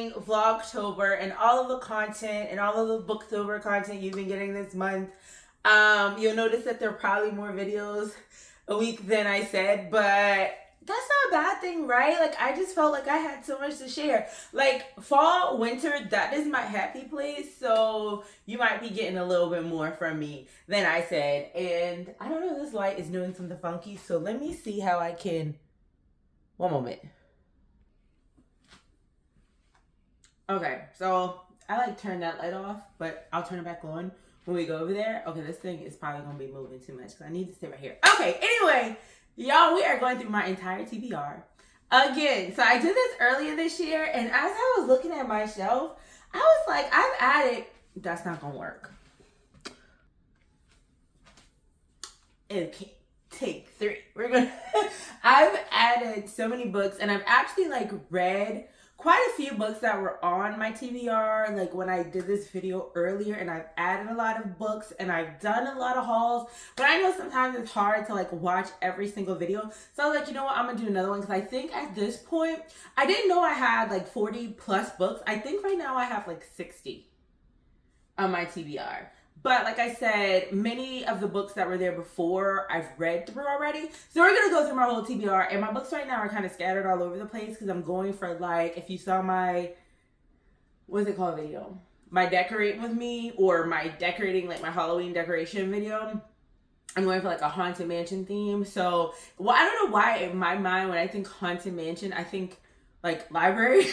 celebrating Vlogtober and all of the content and all of the Booktober content you've been getting this month. You'll notice that there are probably more videos a week than I said, but that's not a bad thing, right? Like, I just felt like I had so much to share. Like, fall, winter, that is my happy place. So you might be getting a little bit more from me than I said. And I don't know, this light is doing something funky. So let me see how I can. One moment. Okay, so I like turned that light off, but I'll turn it back on when we go over there. Okay, this thing is probably gonna be moving too much because I need to stay right here. Okay, anyway, y'all, we are going through my entire TBR again. So I did this earlier this year, and as I was looking at my shelf, I was like, I've added, that's not gonna work. It can't take three. We're gonna, I've added so many books, and I've actually like read quite a few books that were on my TBR, like when I did this video earlier, and I've added a lot of books and I've done a lot of hauls, but I know sometimes it's hard to like watch every single video. So I was like, you know what, I'm gonna do another one because I think at this point, I didn't know I had like 40 plus books. I think right now I have like 60 on my TBR. But like I said, many of the books that were there before I've read through already. So we're going to go through my whole TBR. And my books right now are kind of scattered all over the place because I'm going for like, if you saw my, what's it called video? My decorate with me, or my decorating, like my Halloween decoration video. I'm going for like a Haunted Mansion theme. So, well, I don't know why in my mind when I think Haunted Mansion, I think like library,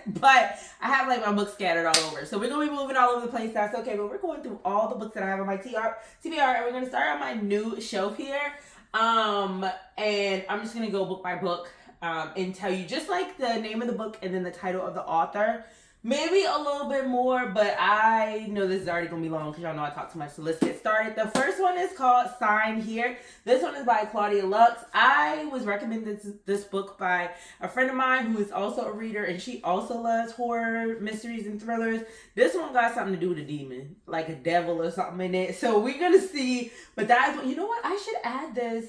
but I have like my books scattered all over. So we're gonna be moving all over the place. That's okay, but we're going through all the books that I have on my TBR, and we're gonna start on my new shelf here. And I'm just gonna go book by book, and tell you just like the name of the book and then the title of the author. Maybe a little bit more, but I know this is already going to be long because y'all know I talk too much. So let's get started. The first one is called Sign Here. This one is by Claudia Lux. I was recommended this book by a friend of mine who is also a reader, and she also loves horror, mysteries, and thrillers. This one got something to do with a demon, like a devil or something in it. So we're going to see. But that's what, you know what? I should add this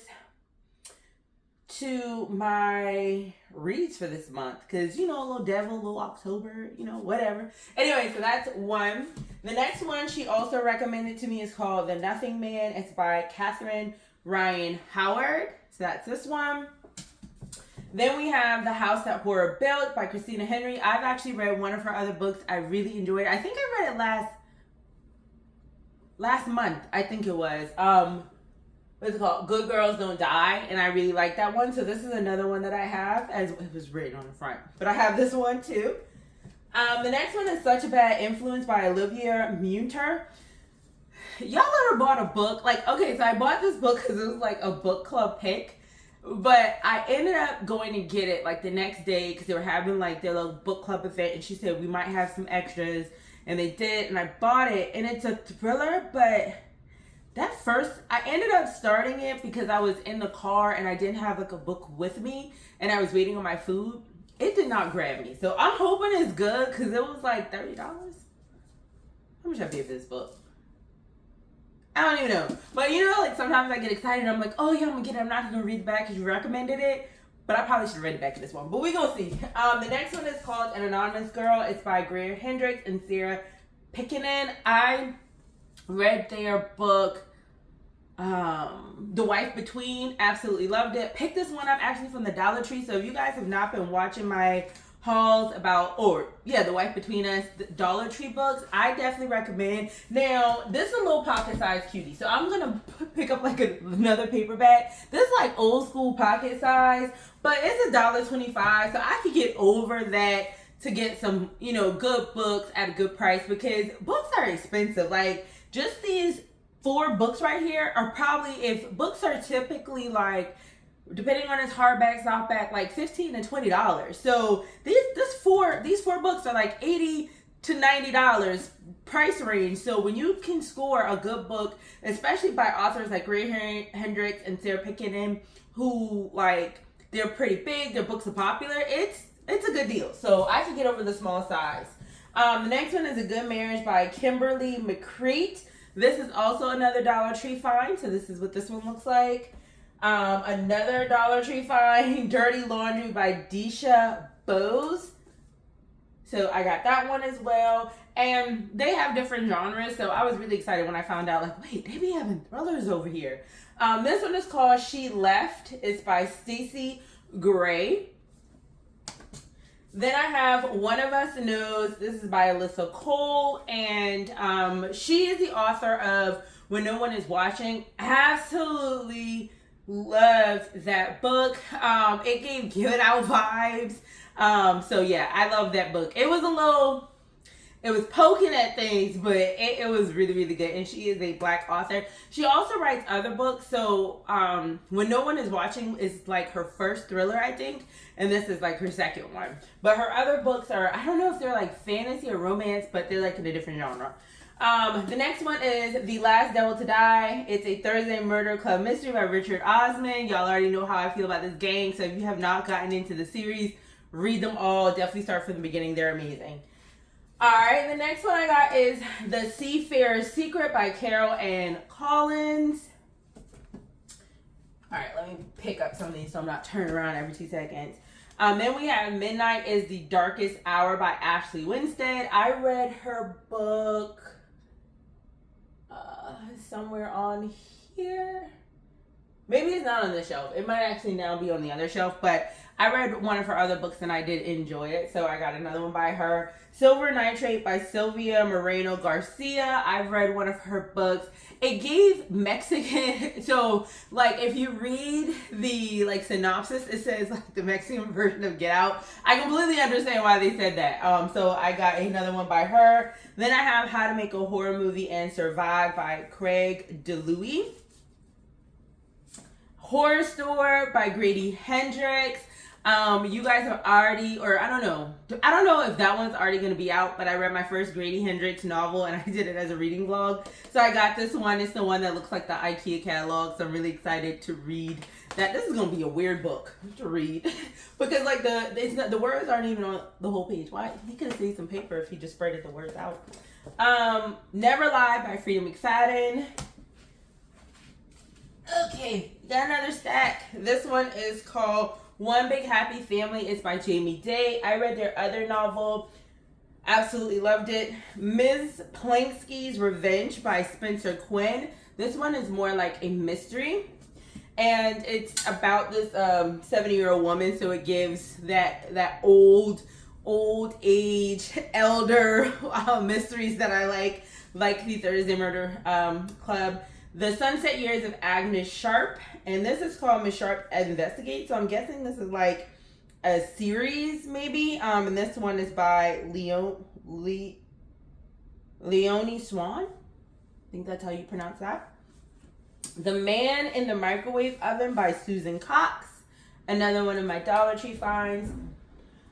to my reads for this month because, you know, a little devil, a little October, you know, whatever. Anyway, so that's one. The next one she also recommended to me is called The Nothing Man. It's by Catherine Ryan Howard. So that's this one. Then we have The House That Horror Built by Christina Henry. I've actually read one of her other books. I really enjoyed it. I think I read it last month, I think it was. What's it called? Good Girls Don't Die. And I really like that one. So this is another one that I have, as it was written on the front. But I have this one too. The next one is Such a Bad Influence by Olivia Munter. Y'all ever bought a book? Like, okay, so I bought this book because it was like a book club pick. But I ended up going to get it like the next day because they were having like their little book club event. And she said, we might have some extras. And they did. And I bought it. And it's a thriller, but that first, I ended up starting it because I was in the car and I didn't have like a book with me and I was waiting on my food. It did not grab me. So I'm hoping it's good because it was like $30. How much I paid for this book? I don't even know. But you know, like sometimes I get excited. I'm like, oh yeah, I'm gonna get it. I'm not gonna read the back because you recommended it. But I probably should have read the back of this one. But we gonna see. The next one is called An Anonymous Girl. It's by Greer Hendricks and Sarah Pickenen. I read their book, The Wife Between. Absolutely loved it. Picked this one up actually from the Dollar Tree. So if you guys have not been watching my hauls about, The Wife Between Us, the Dollar Tree books, I definitely recommend. Now, this is a little pocket size cutie. So I'm going to pick up like another paperback. This is like old school pocket size, but it's $1.25. So I could get over that to get some, you know, good books at a good price because books are expensive. Like, just these 4 books right here are probably, if books are typically like, depending on its hardback, softback, like $15 to $20. So these four books are like $80 to $90 price range. So when you can score a good book, especially by authors like Greer Hendricks and Sarah Pickenen, who like, they're pretty big, their books are popular, it's a good deal. So I can get over the small size. The next one is A Good Marriage by Kimberly McCreate. This is also another Dollar Tree find. So this is what this one looks like. Another Dollar Tree find, Dirty Laundry by Deisha Bose. So I got that one as well. And they have different genres. So I was really excited when I found out, like, wait, they be having thrillers over here. This one is called She Left. It's by Stacey Gray. Then I have One of Us Knows. This is by Alyssa Cole. And she is the author of When No One Is Watching. Absolutely loved that book. It gave Get Out vibes. So yeah, I love that book. It was poking at things, but it was really, really good. And she is a Black author. She also writes other books. So When No One Is Watching is like her first thriller, I think. And this is like her second one. But her other books are, I don't know if they're like fantasy or romance, but they're like in a different genre. The next one is The Last Devil to Die. It's a Thursday Murder Club mystery by Richard Osman. Y'all already know how I feel about this gang. So if you have not gotten into the series, read them all. Definitely start from the beginning. They're amazing. Alright, the next one I got is The Seafarer's Secret by Carol Ann Collins. Alright, let me pick up some of these so I'm not turning around every 2 seconds. Then we have Midnight is the Darkest Hour by Ashley Winstead. I read her book somewhere on here. Maybe it's not on the shelf. It might actually now be on the other shelf, but I read one of her other books and I did enjoy it, so I got another one by her. Silver Nitrate by Sylvia Moreno Garcia. I've read one of her books. It gave Mexican, so like if you read the like synopsis, it says like the Mexican version of Get Out. I completely understand why they said that. So I got another one by her. Then I have How to Make a Horror Movie and Survive by Craig DeLuey. Horror Store by Grady Hendrix. You guys have already, or I don't know if that one's already going to be out, but I read my first Grady Hendrix novel and I did it as a reading vlog. So I got this one. It's the one that looks like the IKEA catalog. So I'm really excited to read that. This is going to be a weird book to read because like the words aren't even on the whole page. Why? He could have saved some paper if he just spreaded the words out. Never Lie by Frida McFadden. Okay, got another stack. This one is called One Big Happy Family. It's by Jamie Day. I read their other novel. Absolutely loved it. Ms. Planksky's Revenge by Spencer Quinn. This one is more like a mystery. And it's about this 70-year-old woman. So it gives that old age, elder mysteries that I like the Thursday Murder Club. The Sunset Years of Agnes Sharp, and this is called Miss Sharp Investigates. So I'm guessing this is like a series, maybe. And this one is by Leonie Swan. I think that's how you pronounce that. The Man in the Microwave Oven by Susan Cox. Another one of my Dollar Tree finds.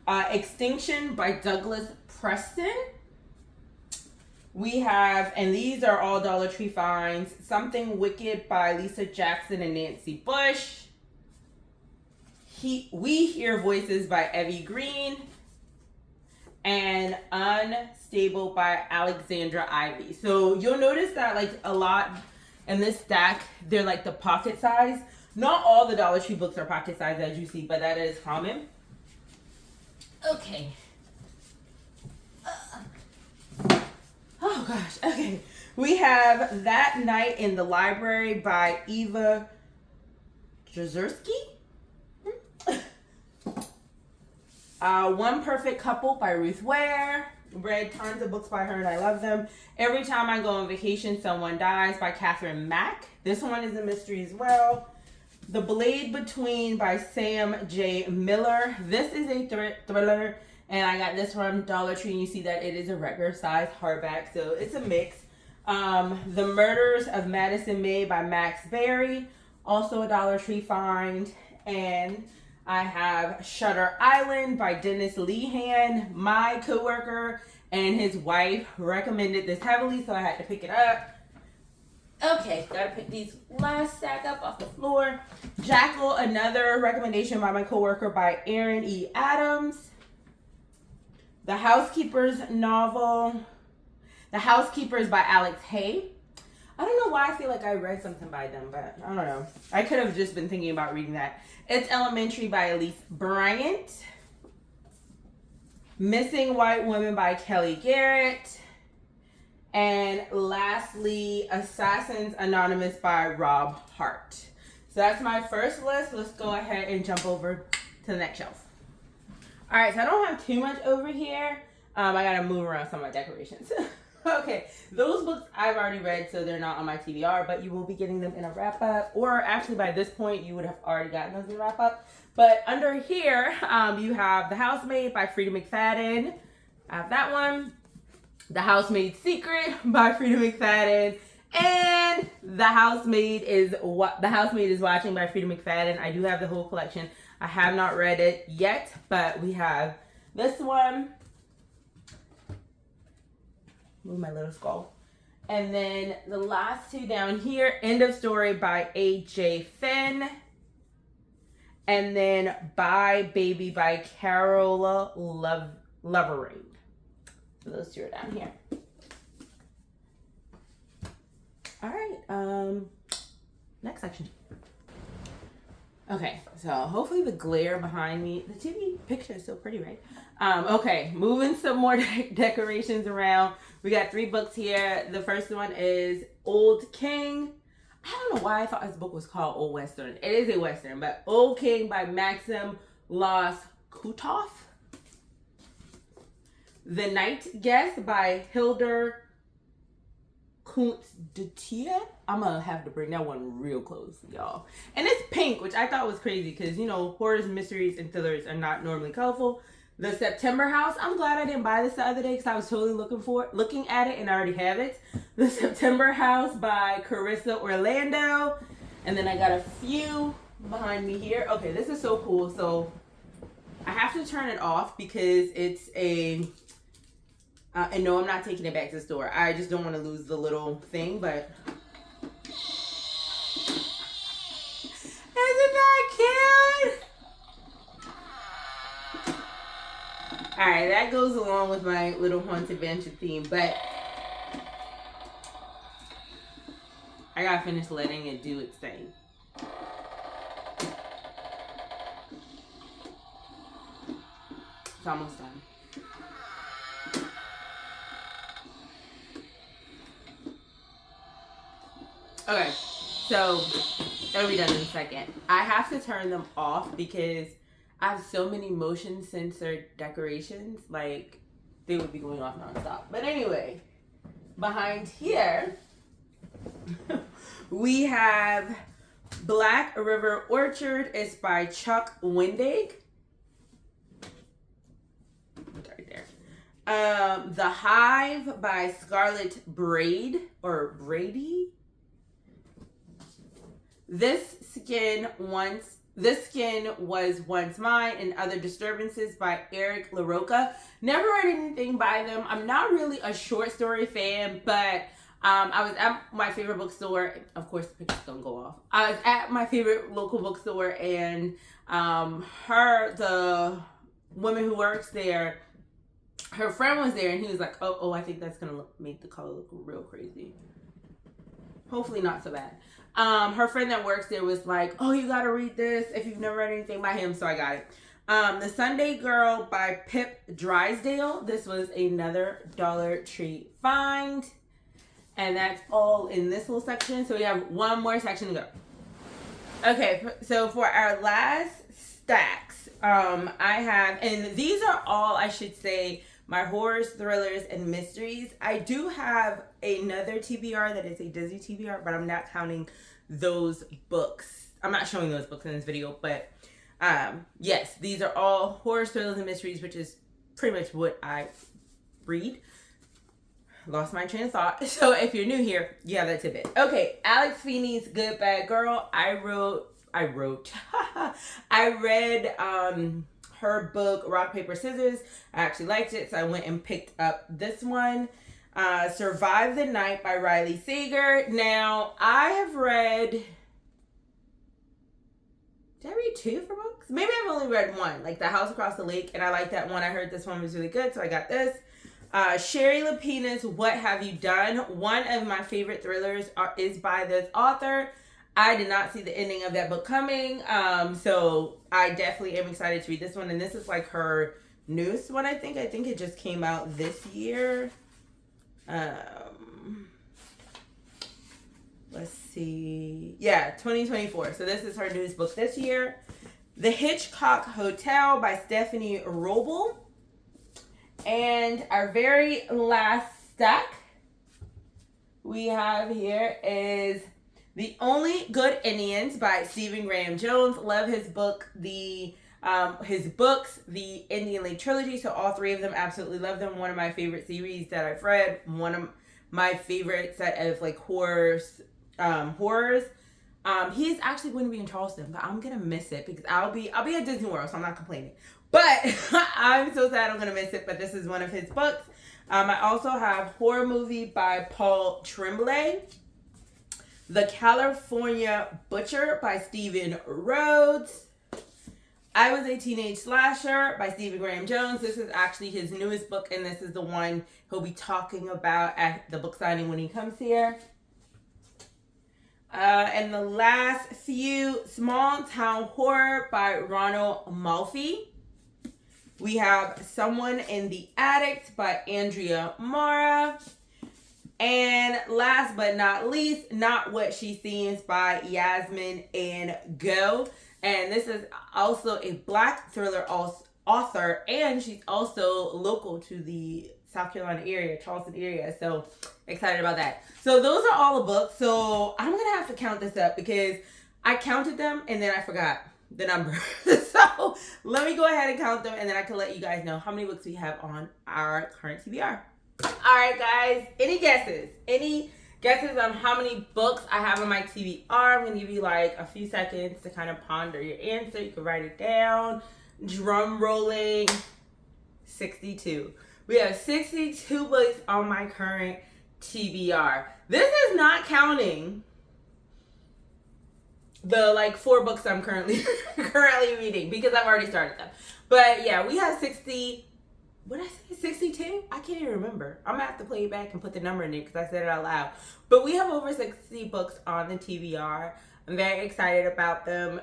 Extinction by Douglas Preston. We have, and these are all Dollar Tree finds, Something Wicked by Lisa Jackson and Nancy Bush. We Hear Voices by Evie Green. And Unstable by Alexandra Ivy. So you'll notice that like a lot in this stack, they're like the pocket size. Not all the Dollar Tree books are pocket size as you see, but that is common. Okay. Oh gosh, okay. We have That Night in the Library by Eva Jezierski. One Perfect Couple by Ruth Ware. Read tons of books by her and I love them. Every Time I Go on Vacation, Someone Dies by Catherine Mack. This one is a mystery as well. The Blade Between by Sam J. Miller. This is a thriller. And I got this from Dollar Tree, and you see that it is a regular size hardback, so it's a mix. The Murders of Madison May by Max Berry, also a Dollar Tree find. And I have Shutter Island by Dennis Lehan. My coworker and his wife recommended this heavily, so I had to pick it up. Okay, gotta pick these last stack up off the floor. Jackal, another recommendation by my coworker by Aaron E. Adams. The Housekeeper's novel. The Housekeepers by Alex Hay. I don't know why I feel like I read something by them, but I don't know. I could have just been thinking about reading that. It's Elementary by Elise Bryant. Missing White Women by Kelly Garrett. And lastly, Assassins Anonymous by Rob Hart. So that's my first list. Let's go ahead and jump over to the next shelf. All right, so I don't have too much over here. I gotta move around some of my decorations. Okay, those books I've already read, so they're not on my TBR, but you will be getting them in a wrap up, or actually by this point you would have already gotten those in a wrap up. But under here, you have The Housemaid by Frida McFadden. I have that one. The Housemaid's Secret by Frida McFadden. And The Housemaid is Watching by Frida McFadden. I do have the whole collection. I have not read it yet, but we have this one. Move my little skull. And then the last two down here, End of Story by A.J. Finn. And then Bye Baby by Carola Lovering. So those two are down here. All right, next section. Okay, so hopefully the glare behind me, the TV picture is so pretty, right? Okay, moving some more decorations around. We got 3 books here. The first one is Old King. I don't know why I thought this book was called Old Western. It is a Western, but Old King by Maxim Los Kutov. The Night Guest by Hildur Kuntz-Duttier. I'm gonna have to bring that one real close, y'all. And it's pink, which I thought was crazy because, you know, horrors, mysteries, and thrillers are not normally colorful. The September House. I'm glad I didn't buy this the other day because I was totally looking at it and I already have it. The September House by Carissa Orlando. And then I got a few behind me here. Okay, this is so cool. So I have to turn it off because it's a... and no, I'm not taking it back to the store. I just don't want to lose the little thing, but... Isn't that cute? Alright, that goes along with my little haunted mansion theme, but... I gotta finish letting it do its thing. It's almost done. Okay, so it'll be done in a second. I have to turn them off because I have so many motion sensor decorations, like they would be going off nonstop. But anyway, behind here, we have Black River Orchard. It's by Chuck Wendig. Right there. The Hive by Scarlett Brady. This Skin Was Once Mine and Other Disturbances by Eric LaRocca. Never read anything by them. I'm not really a short story fan, but I was at my favorite bookstore. Of course, the pictures don't go off. I was at my favorite local bookstore, and the woman who works there, her friend was there, and he was like, oh, I think that's gonna make the color look real crazy. Hopefully not so bad. Her friend that works there was like, oh, you gotta read this if you've never read anything by him, so I got it. The Sunday Girl by Pip Drysdale. This was another Dollar Tree find. And that's all in this little section. So we have one more section to go. Okay, so for our last stacks, I have, and these are all, I should say, my horrors, thrillers, and mysteries. I do have another TBR that is a Disney TBR, but I'm not counting those books. I'm not showing those books in this video, but yes, these are all horrors, thrillers, and mysteries, which is pretty much what I read. Lost my train of thought. So if you're new here, you have that tidbit. Okay, Alex Feeney's Good Bad Girl. I read her book Rock Paper Scissors. I actually liked it, so I went and picked up this one. Survive the Night by Riley Sager. Now, I have read... Did I read 2 of her books? Maybe I've only read 1, like The House Across the Lake, and I like that one. I heard this one was really good, so I got this. Sherry Lapina's What Have You Done? One of my favorite thrillers is by this author. I did not see the ending of that book coming, so I definitely am excited to read this one. And this is like her newest one, I think. I think it just came out this year. Let's see. Yeah, 2024. So this is her newest book this year. The Hitchcock Hotel by Stephanie Roble. And our very last stack we have here is The Only Good Indians by Stephen Graham Jones. Love his book, his books, the Indian Lake trilogy. So all three of them, absolutely love them. One of my favorite series that I've read. One of my favorite set of like horrors. He's actually going to be in Charleston, but I'm gonna miss it because I'll be at Disney World, so I'm not complaining. But I'm so sad I'm gonna miss it. But this is one of his books. I also have Horror Movie by Paul Tremblay. The California Butcher by Stephen Rhodes. I Was a Teenage Slasher by Stephen Graham Jones. This is actually his newest book, and this is the one he'll be talking about at the book signing when he comes here. And the last few, Small Town Horror by Ronald Malfi. We have Someone in the Attic by Andrea Mara. And last but not least, Not What She Seems by Yasmin and Go. And this is also a Black thriller author, and she's also local to the South Carolina area, Charleston area. So excited about that. So those are all the books. So I'm going to have to count this up because I counted them and then I forgot the number. So let me go ahead and count them, and then I can let you guys know how many books we have on our current TBR. All right, guys. Any guesses? Any guesses on how many books I have on my TBR? I'm going to give you like a few seconds to kind of ponder your answer. You can write it down. Drum rolling. 62. We have 62 books on my current TBR. This is not counting the like 4 books I'm currently reading because I've already started them. But yeah, we have 60. What did I say? 62? I can't even remember. I'm gonna have to play it back and put the number in there because I said it out loud. But we have over 60 books on the TBR. I'm very excited about them.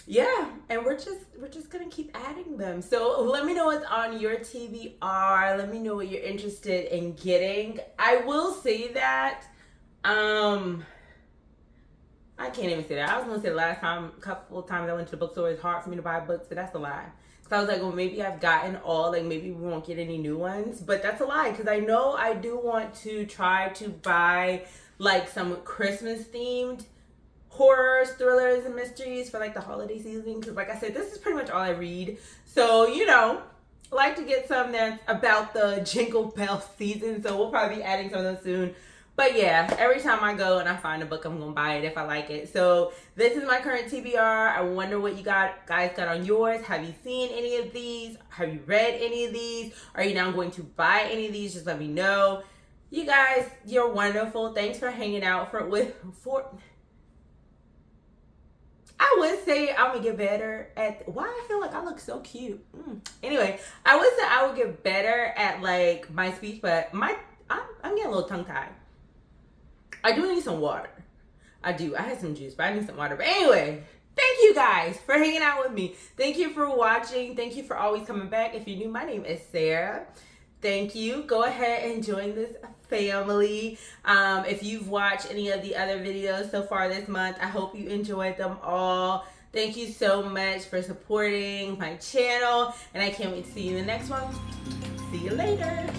Yeah, and we're just gonna keep adding them. So let me know what's on your TBR. Let me know what you're interested in getting. I will say that I can't even say that. I was gonna say the last time, a couple of times I went to the bookstore, it's hard for me to buy books, but that's a lie. Cause I was like, well, maybe I've gotten all, like maybe we won't get any new ones, but that's a lie. Cause I know I do want to try to buy like some Christmas themed horrors, thrillers, and mysteries for like the holiday season. Cause like I said, this is pretty much all I read. So, you know, I like to get some that's about the Jingle Bell season. So we'll probably be adding some of those soon. But yeah, every time I go and I find a book, I'm going to buy it if I like it. So this is my current TBR. I wonder what you guys got on yours. Have you seen any of these? Have you read any of these? Are you now going to buy any of these? Just let me know. You guys, you're wonderful. Thanks for hanging out I would say I'm going to get better at... Why I feel like I look so cute. Anyway, I would say I would get better at like my speech, but I'm getting a little tongue-tied. I do need some water. I do. I had some juice, but I need some water. But anyway, thank you guys for hanging out with me. Thank you for watching. Thank you for always coming back. If you're new, my name is Sarah. Thank you. Go ahead and join this family. If you've watched any of the other videos so far this month, I hope you enjoyed them all. Thank you so much for supporting my channel, and I can't wait to see you in the next one. See you later.